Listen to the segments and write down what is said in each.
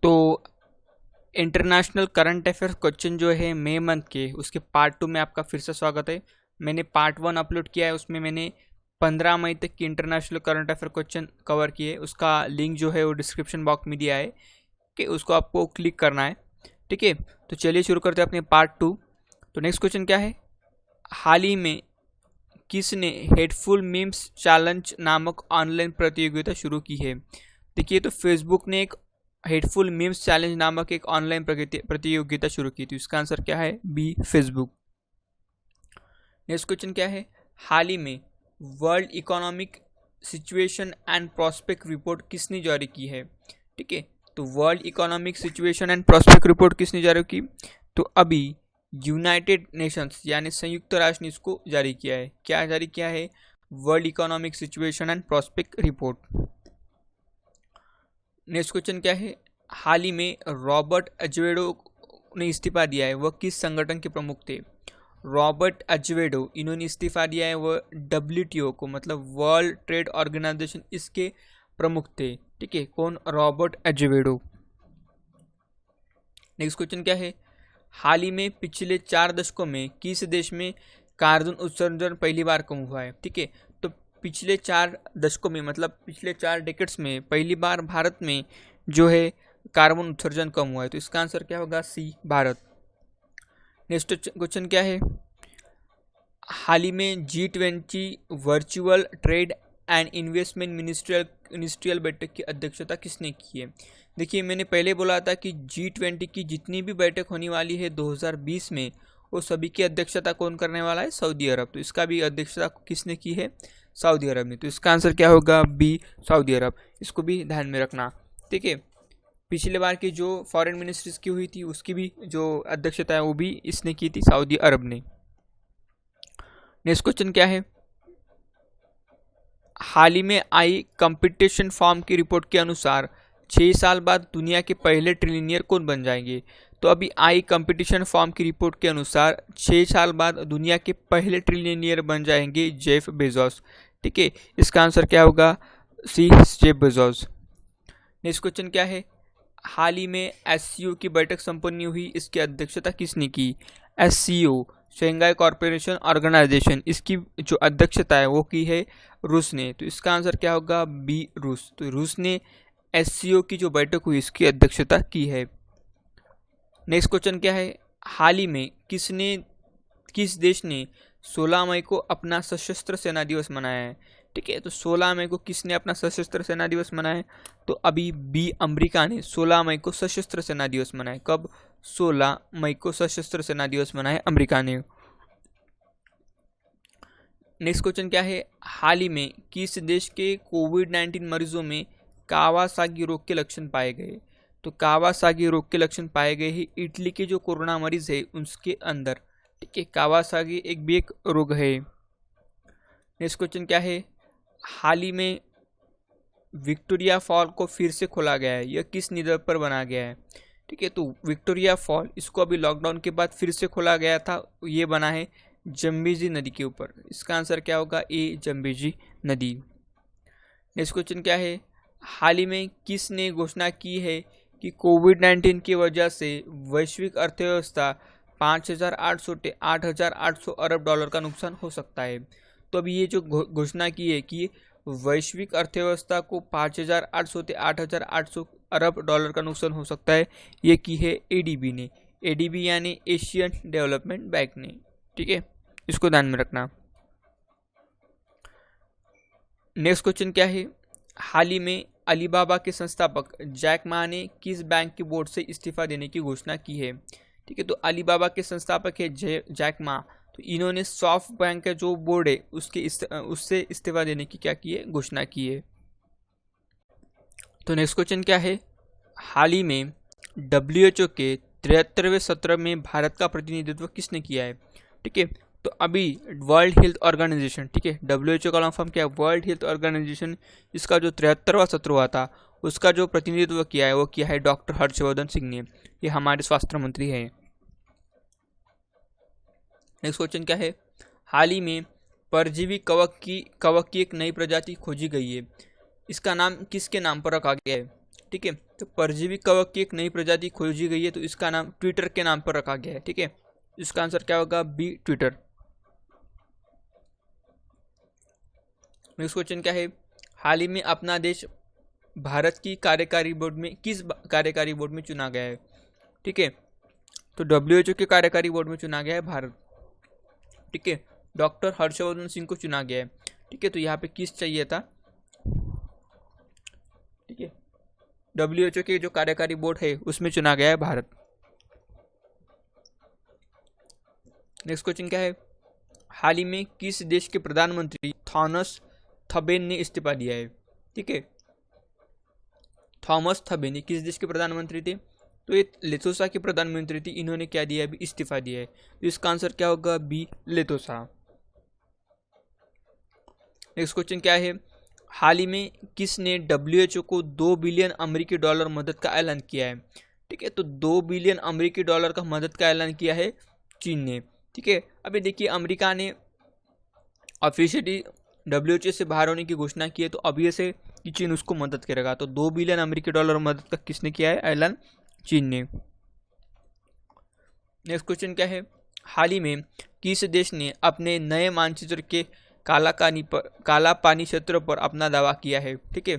तो international current affairs question जो है मई मंथ के, उसके पार्ट 2 में आपका फिर से स्वागत है। मैंने पार्ट 1 अपलोड किया है, उसमें मैंने 15 मई तक की international current affair question cover किए। उसका लिंक जो है वो डिस्क्रिप्शन बॉक्स में दिया है कि उसको आपको क्लिक करना है। ठीक है, तो चलिए शुरू करते हैं अपने पार्ट 2। तो नेक्स्ट क्वेश्चन क्या है, हाल ही में किसने हेटफुल मीम्स चैलेंज नामक ऑनलाइन प्रतियोगिता शुरू की है। देखिए, तो फेसबुक ने एक हेटफुल मीम्स चैलेंज नामक एक ऑनलाइन प्रतियोगिता शुरू की थी। इसका आंसर क्या है, बी, फेसबुक। नेक्स्ट क्वेश्चन क्या है, हाल ही में world economic situation and prospect report किसने जारी की है। ठीक है, तो world economic situation and prospect report किसने जारी की, तो अभी यूनाइटेड नेशंस यानी संयुक्त राष्ट्र ने इसको जारी किया है। क्या जारी किया है, world economic situation and prospect report. Next question क्या है, हाल ही में रॉबर्ट अजेवेडो ने इस्तीफा दिया है, वह किस संगठन के प्रमुख थे। रॉबर्ट अजेवेडो, इन्होंने इस्तीफा दिया है, वह WTO को मतलब वर्ल्ड ट्रेड ऑर्गेनाइजेशन, इसके प्रमुख थे। ठीक है, कौन, रॉबर्ट अजेवेडो। नेक्स्ट क्वेश्चन क्या है, हाल ही में पिछले 4 दशकों में किस देश में कार्बन उत्सर्जन पहली बार कम हुआ है। ठीक है, तो पिछले 4 दशकों में मतलब पिछले 4 डेकेड्स में पहली बार भारत में जो है कार्बन उत्सर्जन कम हुआ है। तो इसका आंसर क्या होगा, सी, भारत। नेक्स्ट क्वेश्चन क्या है, हाल ही में G20 virtual trade and investment ministerial बैठक की अध्यक्षता किसने की है। देखिए, मैंने पहले बोला था कि G20 की जितनी भी बैठक होने वाली है 2020 में, वो सभी की अध्यक्षता कौन करने वाला है, सऊदी अरब। तो इसका भी अध्यक्षता किसने की है, सऊदी अरब ने। तो इसका आंसर क्या होगा, बी, सऊदी अरब। इसको भी ध्यान में रखना। ठीक है, पिछले बार की जो फॉरेन मिनिस्ट्रीज की हुई थी उसकी भी जो अध्यक्षता है वो भी इसने की थी, सऊदी अरब ने। नेक्स्ट क्वेश्चन क्या है, हाल ही में आई कंपटीशन फॉर्म की रिपोर्ट के अनुसार 6 साल बाद दुनिया के पहले ट्रिलियनियर कौन बन जाएंगे। तो अभी आई कंपटीशन फॉर्म की रिपोर्ट के अनुसार 6 साल बाद दुनिया के पहले ट्रिलियनियर बन जाएंगे जेफ बेजोस। ठीक है, इसका आंसर क्या होगा, सी, जेफ बेजोस। नेक्स्ट क्वेश्चन क्या है, हाल ही में SCO की बैठक संपन्न हुई, इसकी अध्यक्षता किसने की। SCO, शंघाई कॉरपोरेशन ऑर्गेनाइजेशन, इसकी जो अध्यक्षता है वो की है रूस ने। तो इसका आंसर क्या होगा, बी, रूस। तो रूस ने SCO की जो बैठक हुई इसकी अध्यक्षता की है। नेक्स्ट क्वेश्चन क्या है, हाल ही में किस देश ने 16 मई को अपना सशस्त्र सेना दिवस मनाया है। ठीक है, तो 16 मई को किसने अपना सशस्त्र सेना दिवस मनाया है, तो अभी बी, अमेरिका ने 16 मई को सशस्त्र सेना दिवस मनाया। कब, 16 मई को सशस्त्र सेना दिवस मनाया अमेरिका ने। नेक्स्ट क्वेश्चन क्या है, हाल ही में किस देश के कोविड-19 मरीजों में कावासाकी रोग के लक्षण पाए गए। तो कावासाकी रोग के लक्षण पाए गए ही इटली के जो कोरोना मरीज है उसके अंदर। ठीक है, कावासाकी एक रोग है। नेक्स्ट क्वेश्चन क्या है, हाल ही में विक्टोरिया फॉल को फिर से खोला गया है, यह किस नदी पर बना गया है। ठीक है, तो विक्टोरिया फॉल इसको अभी लॉकडाउन के बाद फिर से खोला गया था, ये बना है जम्बेजी नदी के ऊपर। इसका आंसर क्या होगा, ए, जम्बेजी नदी। नेक्स्ट क्वेश्चन क्या है, हाल ही में किसने घोषणा की है कि कोविड-19 की वजह से वैश्विक अर्थव्यवस्था 5,800 से 8,800 अरब डॉलर का नुकसान हो सकता है। तो अभी ये जो घोषणा की है कि वैश्विक अर्थव्यवस्था को 5,800 से 8,800 अरब डॉलर का नुकसान हो सकता है, ये की है ADB ने। ADB यानी एशियन डेवलपमेंट बैंक ने। ठीक है, इसको ध्यान में रखना। नेक्स्ट क्वेश्चन क्या है, हाल ही में अलीबाबा के संस्थापक जैक मा ने किस बैंक के बोर्ड से इस्तीफा देने की घोषणा की है। ठीक है, तो अलीबाबा के संस्थापक है जैक मा, तो इन्होंने सॉफ्ट बैंक का जो बोर्ड है उससे इस्तीफा देने की क्या की है, घोषणा की है। तो नेक्स्ट क्वेश्चन क्या है, हाल ही में WHO के 73वें सत्र में भारत का प्रतिनिधित्व किसने किया है। ठीक है, तो अभी वर्ल्ड हेल्थ ऑर्गेनाइजेशन, ठीक है, WHO का फॉर्म क्या है, वर्ल्ड हेल्थ ऑर्गेनाइजेशन, इसका जो 73वां सत्र हुआ था उसका जो प्रतिनिधित्व किया है वो किया है डॉक्टर हर्षवर्धन सिंह ने। ये हमारे स्वास्थ्य मंत्री हैं। नेक्स्ट क्वेश्चन क्या है, हाल ही में परजीवी कवक की एक नई प्रजाति खोजी गई है, इसका नाम किसके नाम पर रखा गया है। ठीक है, तो परजीवी कवक की एक नई प्रजाति खोजी गई है, तो इसका नाम ट्विटर के नाम पर रखा गया है। ठीक है, इसका आंसर क्या होगा? B, Twitter. नेक्स्ट क्वेश्चन क्या है? हाल ही में अपना देश भारत की कार्यकारी बोर्ड में किस कार्यकारी बोर्ड में चुना गया है? ठीक है, तो WHO के कार्यकारी बोर्ड में चुना गया है भारत। ठीक है, डॉक्टर हर्षवर्धन सिंह को चुना गया है। ठीक है, तो यहाँ पे किस चाहिए था? ठीक है, WHO के जो कार्यकारी बोर्ड है उसमें चुना गया है भारत। नेक्स्ट क्वेश्चन क्या है? हाल ही में किस देश के प्रधानमंत्री थॉमस थबेन ने इस्तीफा दिया है? ठीक है, थॉमस थबेन किस देश के प्रधानमंत्री थे? तो ये लेथोसा के प्रधानमंत्री थे। इन्होंने क्या दिया है? अभी इस्तीफा दिया है। तो इसका आंसर क्या होगा? बी, लेथोसा। नेक्स्ट क्वेश्चन क्या है? हाल ही में किसने WHO को 2 बिलियन अमेरिकी डॉलर मदद का ऐलान किया है? ठीक है, तो 2 बिलियन अमेरिकी डॉलर का मदद का ऐलान किया है चीन ने। ठीक है, अभी देखिए अमेरिका ने ऑफिशियली WHO से बाहर होने की घोषणा की है, तो अभी से कि चीन उसको मदद करेगा। तो 2 बिलियन अमेरिकी डॉलर मदद का किसने किया है ऐलान? चीन ने। नेक्स्ट क्वेश्चन क्या है? हाल ही में किस देश ने अपने नए मानचित्र के काला पानी क्षेत्र पर अपना दावा किया है? ठीक है,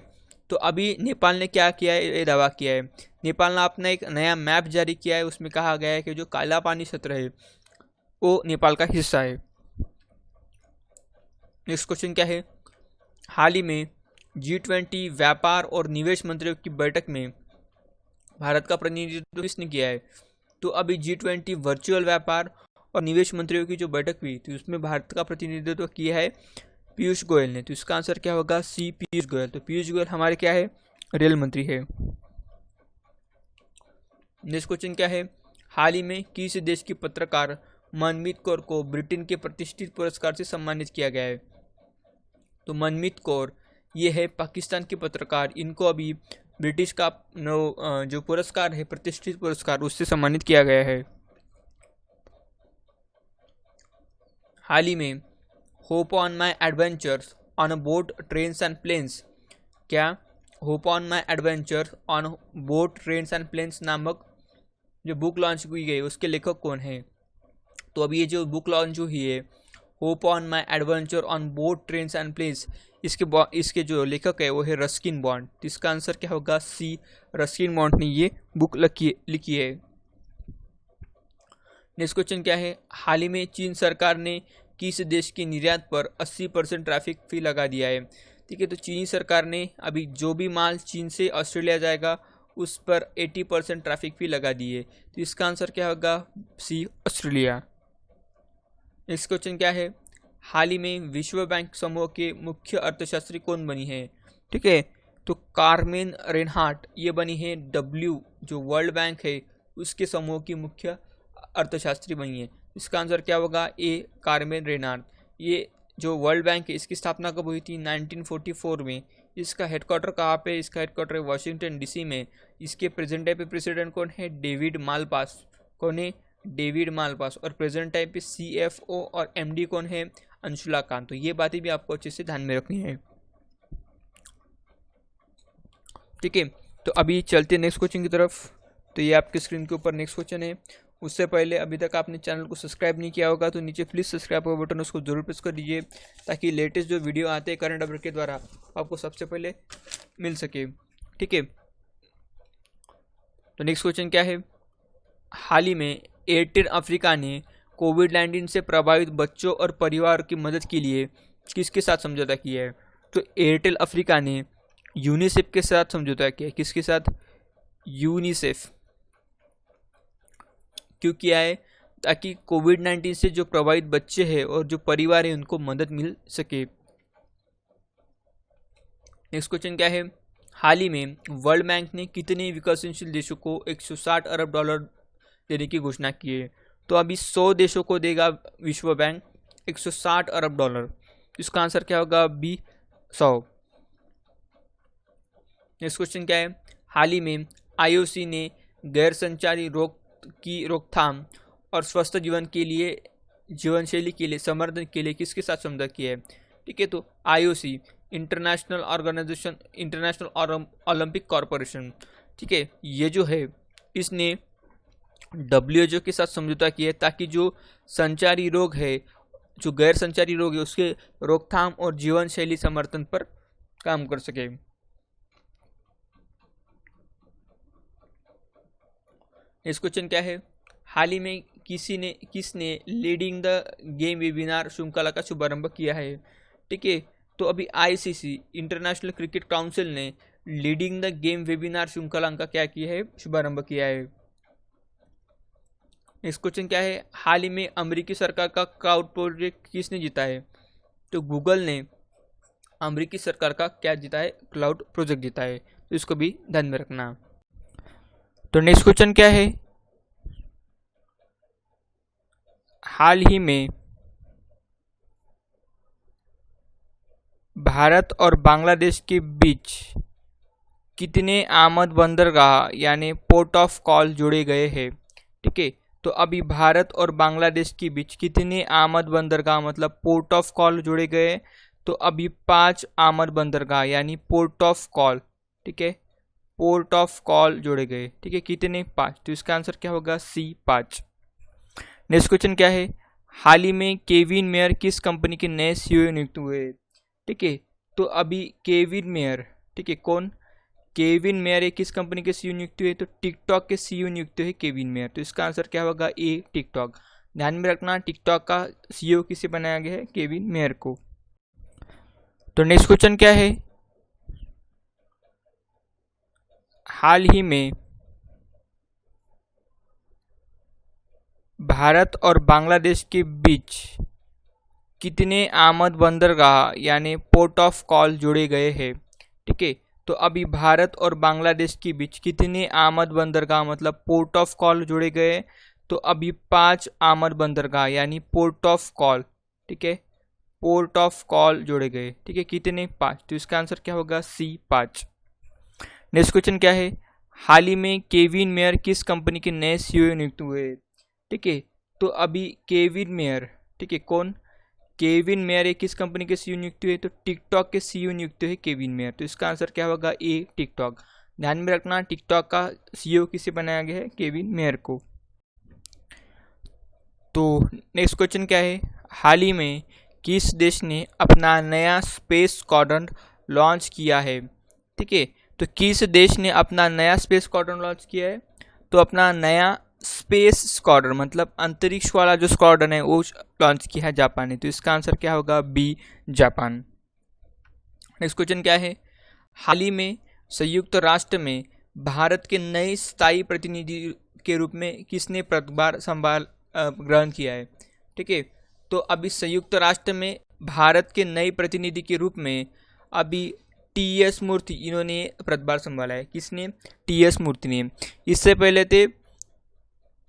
तो अभी नेपाल ने क्या किया है? ये दावा किया है। नेपाल ने अपना एक नया मैप जारी किया है, उसमें कहा गया है कि जो काला पानी क्षेत्र है वो नेपाल का हिस्सा है। नेक्स्ट क्वेश्चन क्या है? हाल ही में G20 व्यापार और निवेश मंत्रियों की बैठक में भारत का प्रतिनिधित्व किसने किया है? तो अभी G20 वर्चुअल व्यापार और निवेश मंत्रियों की जो बैठक हुई थी उसमें भारत का प्रतिनिधित्व किया है पीयूष गोयल ने। तो इसका आंसर क्या होगा? सी, पीयूष गोयल। तो पीयूष गोयल हमारे क्या है? रेल मंत्री है। नेक्स्ट क्वेश्चन क्या है? हाल ही में किस देश की पत्रकार मनमीत कौर को ब्रिटेन के प्रतिष्ठित पुरस्कार से सम्मानित किया गया है? तो मनमीत कौर ये है पाकिस्तान की पत्रकार। इनको अभी ब्रिटिश का जो पुरस्कार है, प्रतिष्ठित पुरस्कार, उससे सम्मानित किया गया है। हाल ही में hop on my adventures on boat trains and planes, क्या hop on my adventures on boat trains and planes नामक जो बुक लॉन्च की गई उसके लेखक कौन है? तो अभी ये जो बुक लॉन्च हुई है hop on my adventure on boat trains and planes, इसके जो लेखक है वो है रस्किन बॉन्ड। तो इसका आंसर क्या होगा? सी, रस्किन बॉन्ड ने ये बुक लिखी है। नेक्स्ट क्वेश्चन क्या है? हाल ही में चीन सरकार ने किस देश के निर्यात पर 80% ट्रैफिक फी लगा दिया है? ठीक है, तो चीनी सरकार ने अभी जो भी माल चीन से ऑस्ट्रेलिया जाएगा उस पर 80% ट्रैफिक फी लगा दी है। तो इसका आंसर क्या होगा? सी, ऑस्ट्रेलिया। नेक्स्ट क्वेश्चन क्या है? हाल ही में विश्व बैंक समूह के मुख्य अर्थशास्त्री कौन बनी है? ठीक है, तो कार्मेन रेनहार्ट ये बनी है जो वर्ल्ड बैंक है उसके समूह की मुख्य अर्थशास्त्री बनी है। इसका आंसर क्या होगा? ए, कार्मेन रेनहार्ट। ये जो वर्ल्ड बैंक है इसकी स्थापना कब हुई थी? 1944 में। इसका हेडक्वार्टर कहाँ पे? इसका हेडक्वार्टर है वाशिंगटन DC में। इसके प्रेजेंट टाइम पे प्रेसिडेंट कौन है? David Malpass. कौन है? David Malpass. और प्रेजेंट टाइम पे CFO और MD कौन है? अंशुला कांत। तो ये बातें भी आपको अच्छे से ध्यान में रखनी है। ठीक है, तो अभी चलते नेक्स्ट क्वेश्चन की तरफ। तो ये आपके स्क्रीन के ऊपर नेक्स्ट क्वेश्चन है। उससे पहले अभी तक आपने चैनल को सब्सक्राइब नहीं किया होगा तो नीचे प्लीज़ सब्सक्राइब का बटन उसको जरूर प्रेस कर दीजिए ताकि लेटेस्ट जो वीडियो आते हैं करंट अफेयर के द्वारा आपको सबसे पहले मिल सके। ठीक है, तो नेक्स्ट क्वेश्चन क्या है? हाल ही में एयरटेल अफ्रीका ने कोविड-19 से प्रभावित बच्चों और परिवार की मदद के लिए किसके साथ समझौता किया है? तो एयरटेल अफ्रीका ने यूनिसेफ के साथ समझौता किया है। किसके साथ? यूनिसेफ। क्यों किया है? ताकि कोविड-19 से जो प्रभावित बच्चे हैं और जो परिवार है उनको मदद मिल सके। नेक्स्ट क्वेश्चन क्या है? हाल ही में वर्ल्ड बैंक ने कितने विकसनशील देशों को 160 अरब डॉलर देने की घोषणा की है? तो अभी 100 देशों को देगा विश्व बैंक 160 अरब डॉलर। इसका आंसर क्या होगा? बी, 100। नेक्स्ट क्वेश्चन क्या है? हाल ही में IOC ने गैर संचारी रोग की रोकथाम और स्वस्थ जीवन शैली के लिए समर्थन के लिए किसके साथ समझौता किया है? ठीक है, तो IOC इंटरनेशनल ओलंपिक कॉरपोरेशन ठीक है, ये जो है इसने WHO के साथ समझौता किया है ताकि जो संचारी रोग है, जो गैर संचारी रोग है, उसके रोकथाम और जीवन शैली समर्थन पर काम कर सके। इस क्वेश्चन क्या है, हाल ही में किसने लीडिंग द गेम वेबिनार श्रृंखला का शुभारंभ किया है। ठीक है, तो अभी ICC इंटरनेशनल क्रिकेट काउंसिल ने लीडिंग द गेम वेबिनार श्रृंखला का क्या किया है, शुभारंभ किया है। नेक्स्ट क्वेश्चन क्या है, हाल ही में अमेरिकी सरकार का क्लाउड प्रोजेक्ट किसने जीता है। तो गूगल ने अमेरिकी सरकार का क्या जीता है, क्लाउड प्रोजेक्ट जीता है। तो इसको भी ध्यान में रखना। तो नेक्स्ट क्वेश्चन क्या है, हाल ही में भारत और बांग्लादेश के बीच कितने आमद बंदरगाह यानी पोर्ट ऑफ कॉल जोड़े गए हैं। ठीक है, तो अभी भारत और बांग्लादेश के बीच कितने आमद बंदरगाह मतलब पोर्ट ऑफ कॉल जोड़े गए। तो अभी 5 आमद बंदरगाह यानी पोर्ट ऑफ कॉल, ठीक है, पोर्ट ऑफ कॉल जोड़े गए। ठीक है, कितने, 5। तो इसका आंसर क्या होगा, C, 5। नेक्स्ट क्वेश्चन क्या है, हाल ही में केविन मेयर किस कंपनी के नए CEO नियुक्त हुए। ठीक है, तो अभी केविन मेयर, ठीक है, कौन, केविन मेयर किस कंपनी के CEO नियुक्त हुए। तो टिकटॉक के CEO नियुक्त हुए केविन मेयर। तो इसका आंसर क्या होगा, A, टिकटॉक। ध्यान में रखना, टिकटॉक का CEO किसे बनाया गया है, केविन मेयर को। तो नेक्स्ट क्वेश्चन क्या है, हाल ही में भारत और बांग्लादेश के बीच कितने आमद बंदरगाह यानी पोर्ट ऑफ कॉल जोड़े गए हैं। ठीक है, तो अभी भारत और बांग्लादेश के बीच कितने आमद बंदरगाह मतलब पोर्ट ऑफ कॉल जोड़े गए। तो अभी 5 आमद बंदरगाह यानी पोर्ट ऑफ कॉल, ठीक है, पोर्ट ऑफ कॉल जोड़े गए। ठीक है, कितने, 5। तो इसका आंसर क्या होगा, C, 5। नेक्स्ट क्वेश्चन क्या है, हाल ही में केविन मेयर किस कंपनी के नए CEO नियुक्त हुए। ठीक है, तो अभी केविन मेयर, ठीक है, कौन, केविन मेयर किस कंपनी के CEO नियुक्त हुए। तो टिकटॉक के CEO नियुक्त हुए केविन मेयर। तो इसका आंसर क्या होगा, A, टिकटॉक। ध्यान में रखना, टिकटॉक का CEO किसे बनाया गया है, केविन मेयर को। तो नेक्स्ट क्वेश्चन क्या है, हाल ही में किस देश ने अपना नया स्पेस स्क्वाड्रन लॉन्च किया है। ठीक है, तो किस देश ने अपना नया स्पेस स्क्वाड्रन लॉन्च किया है। तो अपना नया स्पेस स्क्वाड्रन मतलब अंतरिक्ष वाला जो स्क्वाड्रन है वो लॉन्च किया है जापान ने। तो इसका आंसर क्या होगा, B, जापान। नेक्स्ट क्वेश्चन क्या है, हाल ही में संयुक्त राष्ट्र में भारत के नए स्थायी प्रतिनिधि के रूप में किसने पदभार ग्रहण किया है। ठीक है, तो अभी संयुक्त राष्ट्र में भारत के नए प्रतिनिधि के रूप में अभी TS मूर्ति, इन्होंने पदभार संभाला है। किसने, TS मूर्ति ने। इससे पहले थे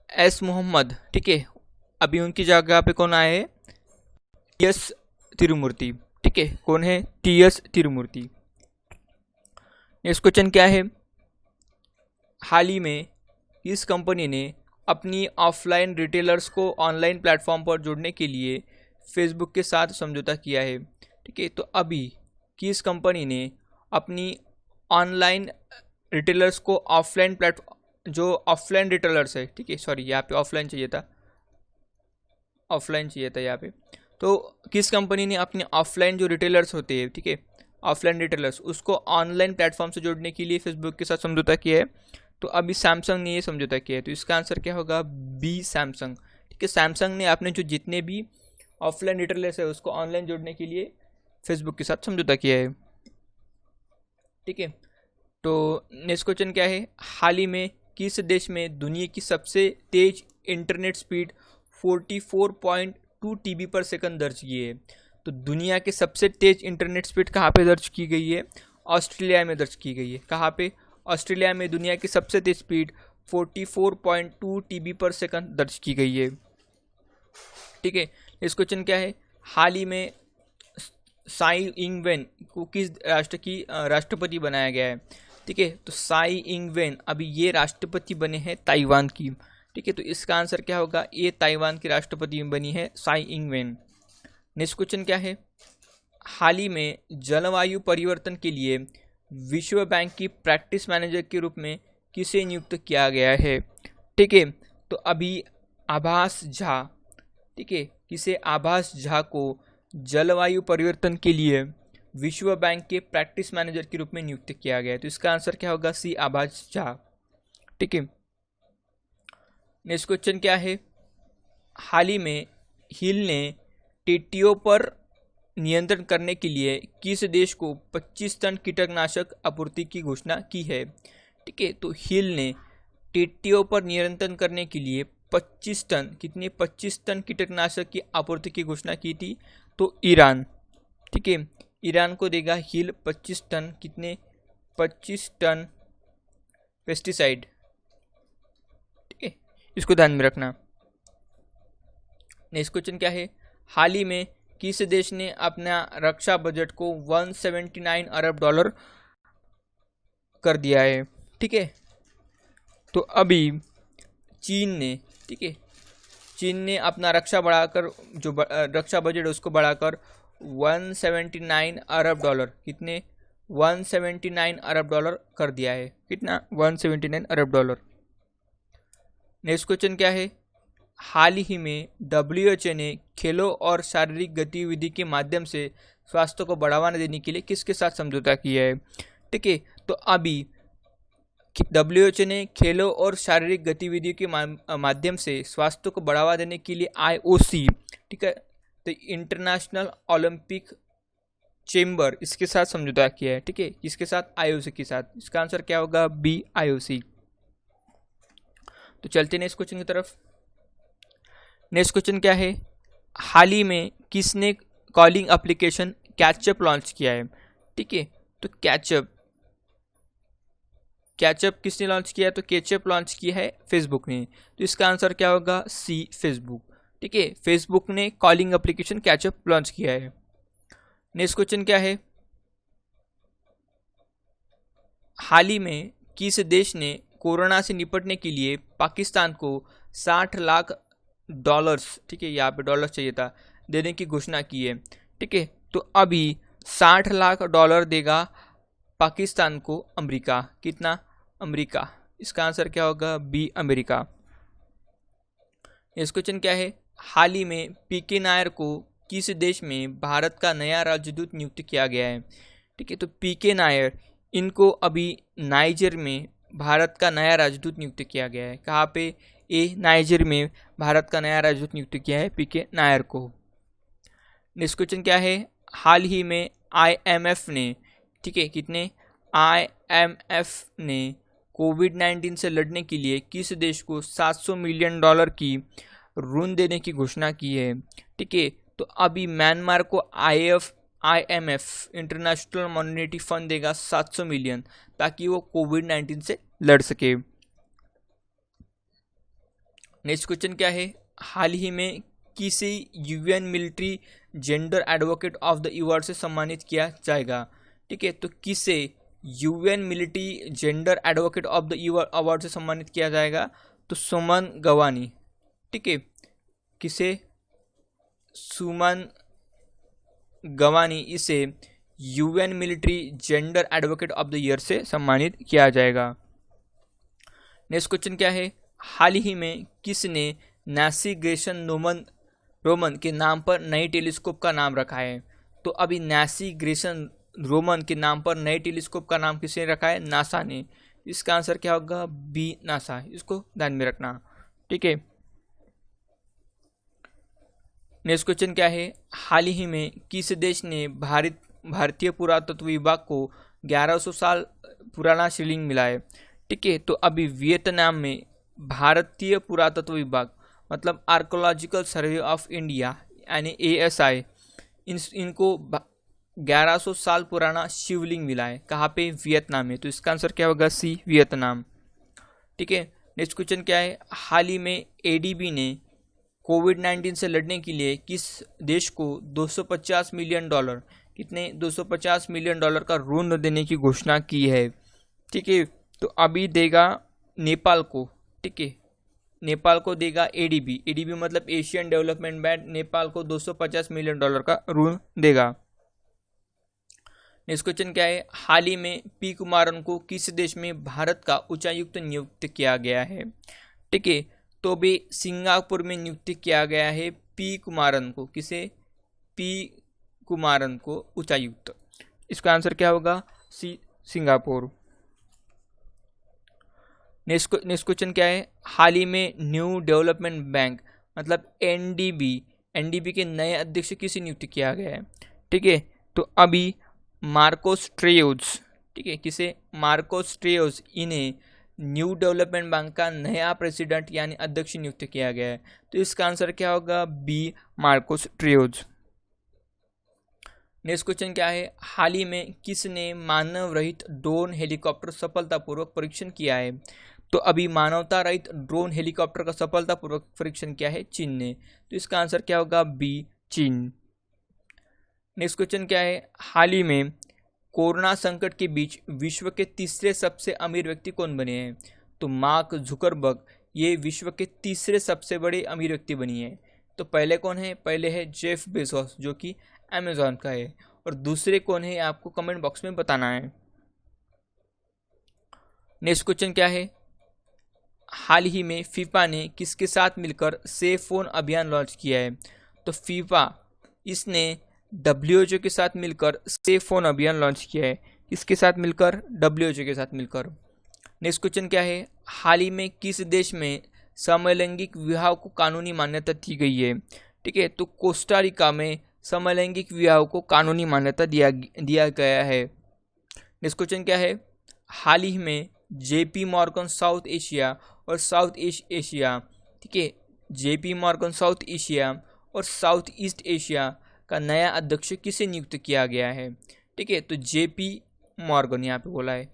S मोहम्मद। ठीक है, अभी उनकी जगह पे कौन आए हैं, TS तिरुमूर्ति। ठीक है, कौन है, TS तिरुमूर्ति। नेक्स्ट क्वेश्चन क्या है, हाल ही में इस कंपनी ने अपनी ऑफलाइन रिटेलर्स को ऑनलाइन प्लेटफॉर्म पर जोड़ने के लिए फेसबुक के साथ समझौता किया है। ठीक है, तो अभी किस कंपनी ने अपनी ऑनलाइन रिटेलर्स को ऑफलाइन प्लेटफॉर्म, जो ऑफलाइन रिटेलर्स है, ठीक है, सॉरी यहाँ पे ऑफलाइन चाहिए था, ऑफलाइन चाहिए था यहाँ पे। तो किस कंपनी ने अपने ऑफलाइन जो रिटेलर्स होते हैं, ठीक है, ऑफलाइन रिटेलर्स, उसको ऑनलाइन प्लेटफॉर्म से जोड़ने के लिए फेसबुक के साथ समझौता किया है। तो अभी सैमसंग ने ये समझौता किया है। तो इसका आंसर क्या होगा, B, सैमसंग। ठीक है, सैमसंग ने अपने जो जितने भी ऑफलाइन रिटेलर्स है उसको ऑनलाइन जोड़ने के लिए फेसबुक के साथ समझौता किया है। ठीक है, तो नेक्स्ट क्वेश्चन क्या है, हाल ही में किस देश में दुनिया की सबसे तेज इंटरनेट स्पीड 44.2 TB पर सेकंड दर्ज की है। तो दुनिया के सबसे तेज इंटरनेट स्पीड कहाँ पे दर्ज की गई है, ऑस्ट्रेलिया में दर्ज की गई है। कहाँ पे, ऑस्ट्रेलिया में दुनिया की सबसे तेज स्पीड 44.2 TB पर सेकंड दर्ज की गई है। ठीक है, इस क्वेश्चन क्या है, हाल ही में साई इंगवेन को किस राष्ट्र की राष्ट्रपति बनाया गया है। ठीक है, तो साई इंगवेन अभी ये राष्ट्रपति बने हैं ताइवान की। ठीक है, तो इसका आंसर क्या होगा, ये ताइवान की राष्ट्रपति बनी है साई इंगवेन। नेक्स्ट क्वेश्चन क्या है, हाल ही में जलवायु परिवर्तन के लिए विश्व बैंक की प्रैक्टिस मैनेजर के रूप में किसे नियुक्त किया गया है? ठीक है, तो अभी आभास झा, ठीक है, किसे? आभास झा को जलवायु परिवर्तन के लिए विश्व बैंक के प्रैक्टिस मैनेजर के रूप में नियुक्त किया गया है। तो इसका आंसर क्या होगा? सी, आभास झा। ठीक है, नेक्स्ट क्वेश्चन क्या है? हाल ही में हिल ने टिड्डियों पर नियंत्रण करने के लिए किस देश को 25 टन कीटनाशक आपूर्ति की घोषणा की है? ठीक है, तो हिल ने टिड्डियों पर नियंत्रण करने के लिए 25 टन, कितने? 25 टन कीटनाशक की आपूर्ति की घोषणा की थी। तो ईरान, ठीक है, ईरान को देगा हिल 25 टन, कितने? 25 टन पेस्टिसाइड। ठीक है, इसको ध्यान में रखना। नेक्स्ट क्वेश्चन क्या है? हाल ही में किस देश ने अपना रक्षा बजट को 179 अरब डॉलर कर दिया है? ठीक है, तो अभी चीन ने, ठीक है, चीन ने अपना रक्षा बढ़ाकर, जो रक्षा बजट उसको बढ़ाकर 179 अरब डॉलर, कितने? 179 अरब डॉलर कर दिया है। कितना? 179 अरब डॉलर। नेक्स्ट क्वेश्चन क्या है? हाल ही में WHO ने खेलों और शारीरिक गतिविधि के माध्यम से स्वास्थ्य को बढ़ावा देने के लिए किसके साथ समझौता किया है? ठीक है, तो अभी WHO ने खेलों और शारीरिक गतिविधियों के माध्यम से स्वास्थ्य को बढ़ावा देने के लिए IOC, ठीक है, तो इंटरनेशनल ओलंपिक चेंबर, इसके साथ समझौता किया है। ठीक है, किसके साथ? IOC के साथ। इसका आंसर क्या होगा? B, IOC। तो चलते हैं इस क्वेश्चन की तरफ। नेक्स्ट क्वेश्चन क्या है? हाल ही में किसने कॉलिंग एप्लीकेशन कैचअप लॉन्च किया है? ठीक है, तो कैचअप किसने लॉन्च किया है? तो कैचअप लॉन्च किया है फेसबुक ने। तो इसका आंसर क्या होगा? सी, फेसबुक। ठीक है, फेसबुक ने कॉलिंग एप्लीकेशन कैचअप लॉन्च किया है। नेक्स्ट क्वेश्चन क्या है? हाल ही में किस देश ने कोरोना से निपटने के लिए पाकिस्तान को 60 लाख डॉलर्स, ठीक है, यहाँ पे डॉलर चाहिए था, देने की घोषणा की है? ठीक है, तो अभी 60 लाख डॉलर देगा पाकिस्तान को अमेरिका। कितना? अमेरिका। इसका आंसर क्या होगा? B, America. इस क्वेश्चन क्या है? हाल ही में पीके नायर को किस देश में भारत का नया राजदूत नियुक्त किया गया है? ठीक है, तो पीके नायर, इनको अभी नाइजर में भारत का नया राजदूत नियुक्त किया गया है। कहाँ पे? ए, नाइजर में भारत का नया राजदूत नियुक्त किया है पीके नायर को। नेक्स्ट क्वेश्चन क्या है? हाल ही में IMF ने, ठीक है, कितने? IMF ने कोविड-19 से लड़ने के लिए किस देश को 700 मिलियन डॉलर की ऋण देने की घोषणा की है? ठीक है, तो अभी म्यांमार को IMF, इंटरनेशनल मॉनेटरी फंड, देगा 700 मिलियन, ताकि वो कोविड-19 से लड़ सके। नेक्स्ट क्वेश्चन क्या है? हाल ही में किसे UN military gender advocate of the year से सम्मानित किया जाएगा? ठीक है, तो किसे UN military gender advocate of the year award से सम्मानित किया जाएगा? तो सुमन गवानी। ठीक है, किसे? सुमन गवानी, इसे UN military gender advocate of the year से सम्मानित किया जाएगा। नेक्स्ट क्वेश्चन क्या है? हाल ही में किसने नैन्सी ग्रेसन रोमन के नाम पर नई टेलीस्कोप का नाम रखा है? तो अभी नैन्सी ग्रेसन रोमन के नाम पर नए टेलीस्कोप का नाम किसने रखा है? नासा ने। इसका आंसर क्या होगा? B, NASA. इसको ध्यान में रखना। ठीक है, नेक्स्ट क्वेश्चन क्या है? हाल ही में किस देश ने भारतीय पुरातत्व विभाग को 1100 साल पुराना शिवलिंग मिला है? ठीक है, तो अभी वियतनाम में भारतीय पुरातत्व विभाग, मतलब आर्कोलॉजिकल सर्वे ऑफ इंडिया, यानी ASI, इनको 1100 साल पुराना शिवलिंग मिला है। कहाँ पे? वियतनाम में। तो इसका आंसर क्या होगा? सी, वियतनाम। ठीक है, नेक्स्ट क्वेश्चन क्या है? हाल ही में ADB ने कोविड-19 से लड़ने के लिए किस देश को 250 मिलियन डॉलर, कितने? 250 मिलियन डॉलर का ऋण देने की घोषणा की है। ठीक है, तो अभी देगा नेपाल को। ठीक है, नेपाल को देगा ADB मतलब एशियन डेवलपमेंट बैंक, नेपाल को 250 मिलियन डॉलर का ऋण देगा। नेक्स्ट क्वेश्चन क्या है, हाल ही में पी कुमारन को किस देश में भारत का उच्चायुक्त नियुक्त किया गया है? ठीक है, तो भी सिंगापुर में नियुक्त किया गया है पी कुमारन को। किसे? पी कुमारन को उच्चायुक्त। इसका आंसर क्या होगा? सी, सिंगापुर। नेक्स्ट क्वेश्चन क्या है, हाल ही में न्यू डेवलपमेंट बैंक मतलब एनडीबी के नए अध्यक्ष किसे नियुक्त किया गया है? ठीक है, तो अभी मार्कोस ट्रेयोज, ठीक है, किसे? मार्कोस ट्रेयोज, इन्हें न्यू डेवलपमेंट बैंक का नया प्रेसिडेंट यानी अध्यक्ष नियुक्त किया गया है। तो इसका आंसर क्या होगा? बी, मार्कोस ट्रेयोज। नेक्स्ट क्वेश्चन क्या है, हाल ही में किसने मानव रहित ड्रोन हेलीकॉप्टर सफलतापूर्वक परीक्षण किया है? तो अभी मानवता रहित ड्रोन हेलीकॉप्टर का सफलतापूर्वक परीक्षण किया है चीन ने। तो इसका आंसर क्या होगा? बी, चीन। नेक्स्ट क्वेश्चन क्या है, हाल ही में कोरोना संकट के बीच विश्व के तीसरे सबसे अमीर व्यक्ति कौन बने हैं? तो मार्क जुकरबर्ग ये विश्व के तीसरे सबसे बड़े अमीर व्यक्ति बनी है। तो पहले कौन है? पहले है जेफ बेजोस जो कि अमेजॉन का है, और दूसरे कौन है आपको कमेंट बॉक्स में बताना है। नेक्स्ट क्वेश्चन क्या है, हाल ही में फीफा ने किसके साथ मिलकर सेफ फोन अभियान लॉन्च किया है? तो फीफा इसने WHO के साथ मिलकर सेफ फोन अभियान लॉन्च किया है। किसके साथ मिलकर? WHO के साथ मिलकर। नेक्स्ट क्वेश्चन क्या है, हाल ही में किस देश में समलैंगिक विवाह को कानूनी मान्यता दी गई है? ठीक है, तो कोस्टा रिका में समलैंगिक विवाह को कानूनी मान्यता दिया गया है। नेक्स्ट क्वेश्चन क्या है, हाल ही में JP मॉर्गन साउथ एशिया और साउथ ईस्ट एशिया, ठीक है, JP मॉर्गन साउथ एशिया और साउथ ईस्ट एशिया का नया अध्यक्ष किसे नियुक्त किया गया है? ठीक है, तो JP मॉर्गन यहाँ पे बोला है,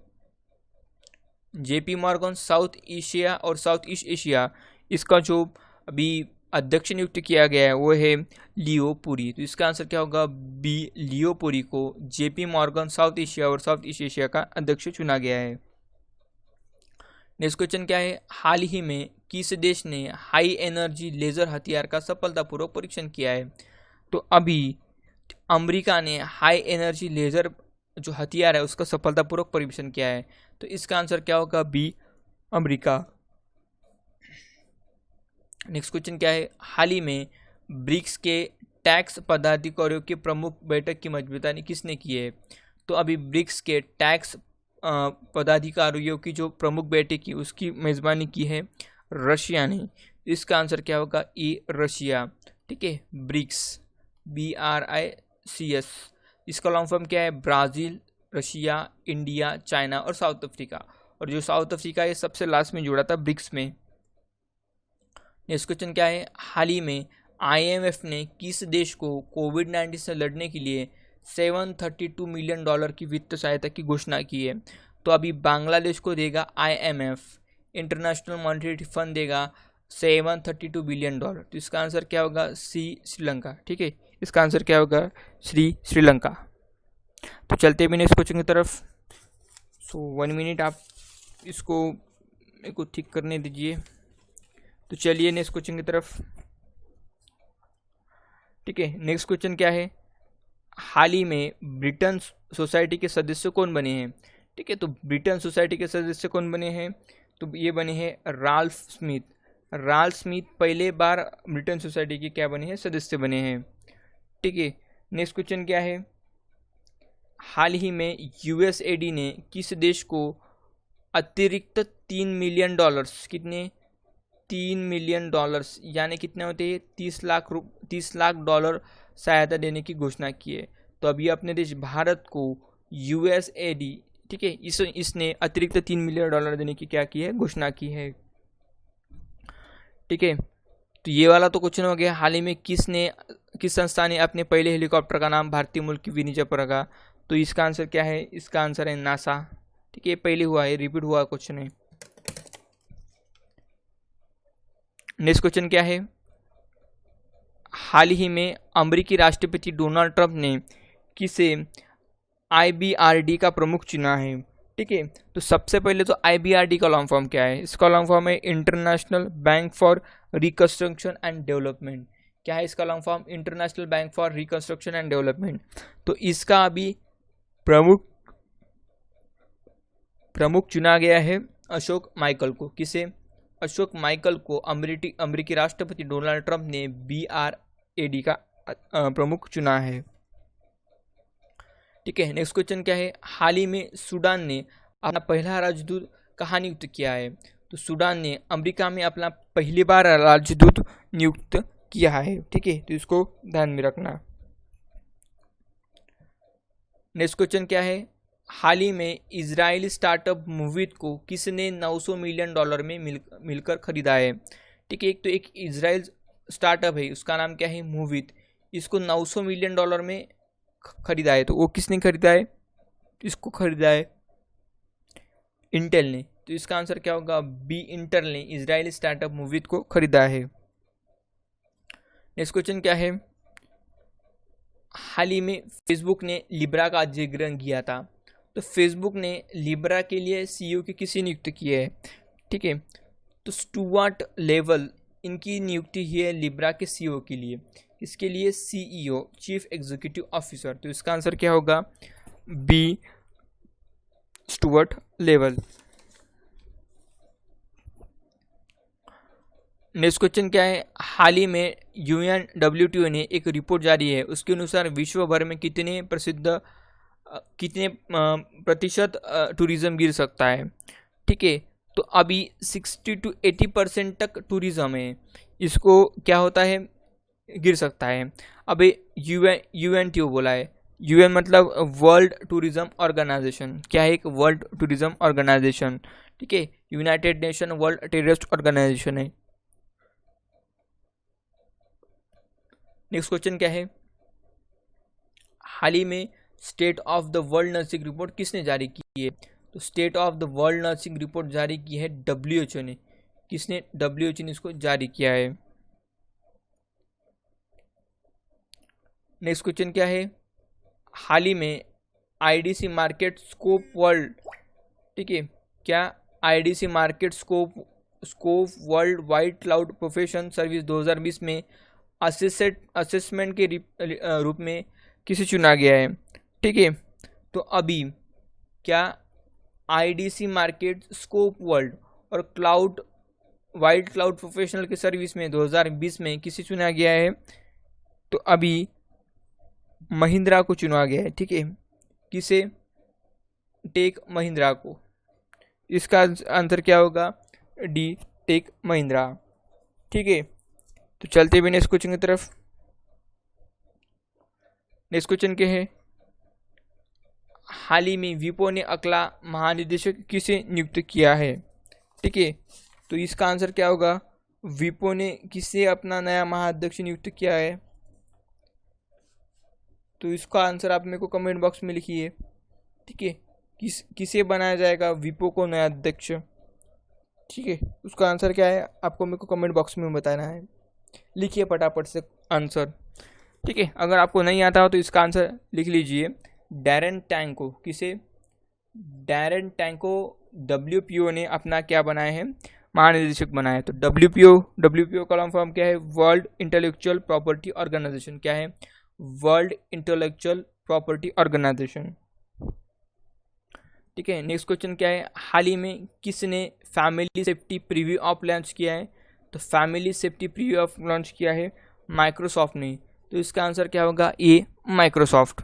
JP मॉर्गन साउथ एशिया और साउथ ईस्ट एशिया, इसका जो अभी अध्यक्ष नियुक्त किया गया है वो है लियो पुरी। तो इसका आंसर क्या होगा? बी, लियो पुरी को JP मॉर्गन साउथ एशिया और साउथ ईस्ट एशिया का अध्यक्ष चुना गया है। नेक्स्ट क्वेश्चन क्या है, हाल ही में किस देश ने हाई एनर्जी लेजर हथियार का सफलतापूर्वक परीक्षण किया है? तो अभी अमेरिका ने हाई एनर्जी लेजर जो हथियार है उसका सफलतापूर्वक परीक्षण किया है। तो इसका आंसर क्या होगा? B, America. नेक्स्ट क्वेश्चन क्या है, हाल ही में ब्रिक्स के टैक्स पदाधिकारियों की प्रमुख बैठक की मेजबानी किसने की है? तो अभी ब्रिक्स के टैक्स पदाधिकारियों की जो प्रमुख बैठक की उसकी मेजबानी की है रशिया ने। इसका आंसर क्या होगा? ई, रशिया। ठीक है, ब्रिक्स, BRICS, इसका लॉन्ग फॉर्म क्या है? ब्राज़ील, रशिया, इंडिया, चाइना और साउथ अफ्रीका, और जो साउथ अफ्रीका ये सबसे लास्ट में जुड़ा था ब्रिक्स में। नेक्स्ट क्वेश्चन क्या है, हाल ही में IMF ने किस देश को कोविड-19 से लड़ने के लिए $732 मिलियन की वित्त सहायता की घोषणा की है? तो अभी बांग्लादेश को देगा IMF, इंटरनेशनल मॉनेटरी फंड देगा $732 बिलियन। तो इसका आंसर क्या होगा? सी, श्रीलंका। ठीक है, इसका आंसर क्या होगा? श्रीलंका। तो चलते भी नेक्स्ट क्वेश्चन की तरफ। 1 मिनट आप इसको मेरे को ठीक करने दीजिए। तो चलिए नेक्स्ट क्वेश्चन की तरफ। ठीक है, नेक्स्ट क्वेश्चन क्या है, हाल ही में ब्रिटेन सोसाइटी के सदस्य कौन बने हैं? ठीक है, तो ब्रिटेन सोसाइटी के सदस्य कौन बने हैं? तो ये बने हैं राल्फ स्मिथ। राल्फ स्मिथ पहले बार ब्रिटेन सोसाइटी के क्या बने हैं? सदस्य बने हैं। ठीक है, नेक्स्ट क्वेश्चन क्या है, हाल ही में USAID ने किस देश को अतिरिक्त $3 मिलियन, कितने? $3 मिलियन यानी कितने होते हैं? 30 लाख डॉलर सहायता देने की घोषणा की है। तो अभी अपने देश भारत को USAID, ठीक है, इसने अतिरिक्त $3 मिलियन देने की क्या की है? घोषणा की है। ठीक है, तो ये वाला तो क्वेश्चन हो गया। हाल ही में किस संस्था ने अपने पहले हेलीकॉप्टर का नाम भारतीय मूल की विनिजा पर रखा? तो इसका आंसर क्या है? इसका आंसर है नासा। ठीक है, पहले हुआ है, रिपीट हुआ क्वेश्चन है। नेक्स्ट क्वेश्चन क्या है, हाल ही में अमेरिकी राष्ट्रपति डोनाल्ड ट्रंप ने किसे IBRD का प्रमुख चुना है? ठीक है, तो सबसे पहले तो IBRD का लॉन्ग फॉर्म क्या है? इसका लॉन्ग फॉर्म है international bank for reconstruction and development. क्या है इसका long form? International bank for reconstruction and development. तो इसका अभी प्रमुख चुना गया है अशोक माइकल को। किसे? अशोक माइकल को अमेरिकी राष्ट्रपति डोनाल्ड ट्रंप ने BRAD का प्रमुख चुना है। ठीक है, नेक्स्ट क्वेश्चन क्या है? हाल ही में सूडान ने अपना पहला राजदूत कहाँ नियुक्त किया है? तो सूडान ने अमेरिका में अपना पहली बार राजदूत नियुक्त किया है। ठीक है, तो इसको ध्यान में रखना। नेक्स्ट क्वेश्चन क्या है? हाल ही में इजरायली स्टार्टअप मूविट को किसने $900 मिलियन में मिलकर खरीदा है? ठीक है, एक इजराइल स्टार्टअप है, उसका नाम क्या है? मूविट। इसको $900 मिलियन में खरीदा है। तो वो किसने खरीदा है? इसको खरीदा है इंटेल ने। तो इसका आंसर क्या होगा? बी, इंटेल ने इजरायली स्टार्टअप मूविट को खरीदा है। नेक्स्ट क्वेश्चन क्या है? हाल ही में फेसबुक ने लिब्रा का अधिग्रहण किया था। तो फेसबुक ने लिब्रा के लिए CEO की किसी नियुक्त की है? ठीक है, तो स्टुअर्ट लेवल इनकी नियुक्ति है लिब्रा के CEO के लिए। इसके लिए CEO, चीफ एग्जीक्यूटिव ऑफिसर। तो इसका आंसर क्या होगा? B, Stuart level. Next question क्या है? हाल ही में UNWTO ने एक रिपोर्ट जारी है, उसके अनुसार विश्व भर में कितने प्रतिशत टूरिज्म गिर सकता है? ठीक है, तो अभी 60 to 80% तक टूरिज्म है, इसको क्या होता है? गिर सकता है। अभी UNTO बोला है। UN मतलब वर्ल्ड टूरिज्म ऑर्गेनाइजेशन। क्या है? एक वर्ल्ड टूरिज्म ऑर्गेनाइजेशन। ठीक है, United Nation World Terrorist Organisation है। नेक्स्ट क्वेश्चन क्या है? हाल ही में state of the world nursing report किसने जारी की है? तो state of the world nursing report जारी की है WHO ने। किसने? WHO ने इसको जारी किया है। नेक्स्ट क्वेश्चन क्या है? हाल ही में IDC मार्केट स्कोप वर्ल्ड, ठीक है, क्या IDC market scope world wide cloud profession service 2020 में असेसमेंट के रूप में किसे चुना गया है? ठीक है, तो अभी क्या IDC मार्केट स्कोप वर्ल्ड और वाइड क्लाउड प्रोफेशनल के सर्विस में 2020 में किसे चुना गया है? तो अभी महिंद्रा को चुना गया है। ठीक है, किसे? टेक महिंद्रा को। इसका आंसर क्या होगा? D, Tech Mahindra. ठीक है, तो चलते भी नेक्स्ट क्वेश्चन की तरफ। नेक्स्ट क्वेश्चन क्या है? हाल ही में विपो ने अगला महानिदेशक किसे नियुक्त किया है? ठीक है, तो इसका आंसर क्या होगा? विपो ने किसे अपना नया महाअध्यक्ष नियुक्त किया है? तो इसका आंसर आप मेरे को कमेंट बॉक्स में लिखिए। ठीक है, किसे बनाया जाएगा विपो को नया अध्यक्ष? ठीक है, उसका आंसर क्या है आपको मेरे को कमेंट बॉक्स में बताना है। लिखिए फटाफट से आंसर। ठीक है, अगर आपको नहीं आता हो तो इसका आंसर लिख लीजिए, डैरेन टैंको। किसे? डैरेन टैंको WPO ने अपना क्या बनाया है? महानिदेशक बनाया है। तो WPO का लॉन्ग फॉर्म क्या है? World Intellectual Property Organisation. क्या है? World Intellectual Property Organisation. ठीक है, नेक्स्ट क्वेश्चन क्या है? हाल ही में किसने family safety preview of launch किया है? तो family safety preview of launch किया है माइक्रोसॉफ्ट ने। तो इसका आंसर क्या होगा? ए, माइक्रोसॉफ्ट।